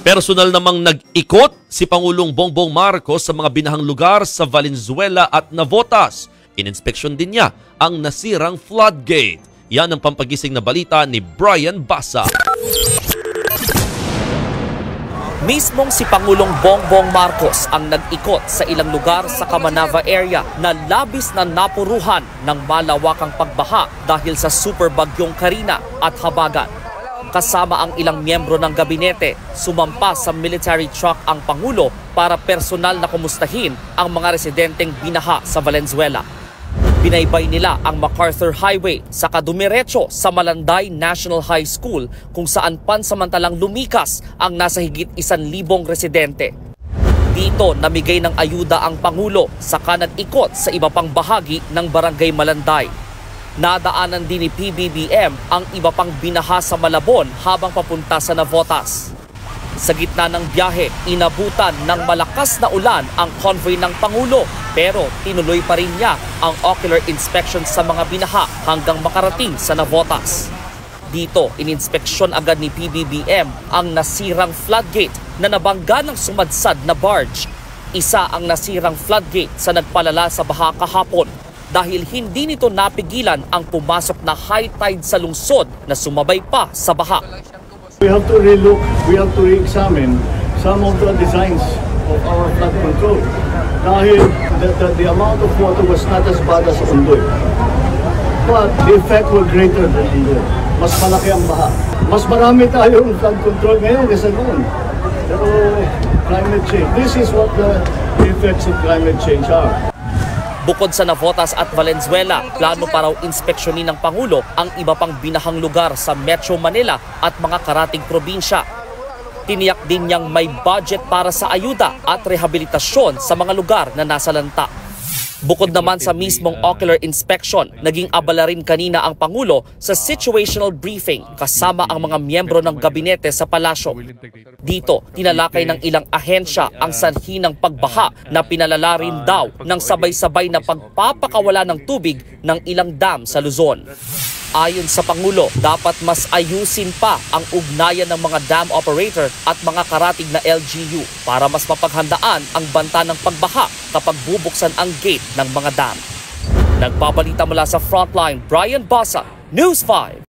Personal namang nag-ikot si Pangulong Bongbong Marcos sa mga binahang lugar sa Valenzuela at Navotas. Ininspeksyon din niya ang nasirang floodgate. Yan ang pampagising na balita ni Brian Basa. Mismong si Pangulong Bongbong Marcos ang nag-ikot sa ilang lugar sa Kamanava area na labis na napuruhan ng malawakang pagbaha dahil sa super bagyong Karina at Habagat. Kasama ang ilang miyembro ng gabinete, sumampa sa military truck ang Pangulo para personal na kumustahin ang mga residenteng binaha sa Valenzuela. Binaybay nila ang MacArthur Highway sa kadumiretso sa Malanday National High School kung saan pansamantalang lumikas ang nasa higit 1,000 residente. Dito namigay ng ayuda ang Pangulo sa ikot sa iba pang bahagi ng Barangay Malanday. Nadaanan din ni PBBM ang iba pang binaha sa Malabon habang papunta sa Navotas. Sa gitna ng biyahe, inabutan ng malakas na ulan ang convoy ng Pangulo pero tinuloy pa rin niya ang ocular inspection sa mga binaha hanggang makarating sa Navotas. Dito, ininspeksyon agad ni PBBM ang nasirang floodgate na nabangga ng sumadsad na barge. Isa ang nasirang floodgate sa nagpalala sa baha kahapon dahil hindi nito napigilan ang pumasok na high tide sa lungsod na sumabay pa sa baha. We have to relook, we have to re-examine some of the designs of our flood control. Dahil the amount of water was not as bad as Ondoy. But the effect was greater than Ondoy. Mas malaki ang baha. Mas marami tayong flood control ngayon kaysa noon. Pero climate change, this is what the effects of climate change are. Bukod sa Navotas at Valenzuela, plano pa raw inspeksyonin ng Pangulo ang iba pang binahang lugar sa Metro Manila at mga karating probinsya. Tiniyak din niyang may budget para sa ayuda at rehabilitasyon sa mga lugar na nasalanta. Bukod naman sa mismong ocular inspection, naging abala rin kanina ang Pangulo sa situational briefing kasama ang mga miyembro ng gabinete sa palasyo. Dito, tinalakay ng ilang ahensya ang sanhi ng pagbaha na pinalala rin daw ng sabay-sabay na pagpapakawala ng tubig ng ilang dam sa Luzon. Ayon sa Pangulo, dapat mas ayusin pa ang ugnayan ng mga dam operator at mga karatig na LGU para mas mapaghandaan ang banta ng pagbaha kapag bubuksan ang gate ng mga dam. Nagbabalita mula sa Frontline, Brian Basa, News 5.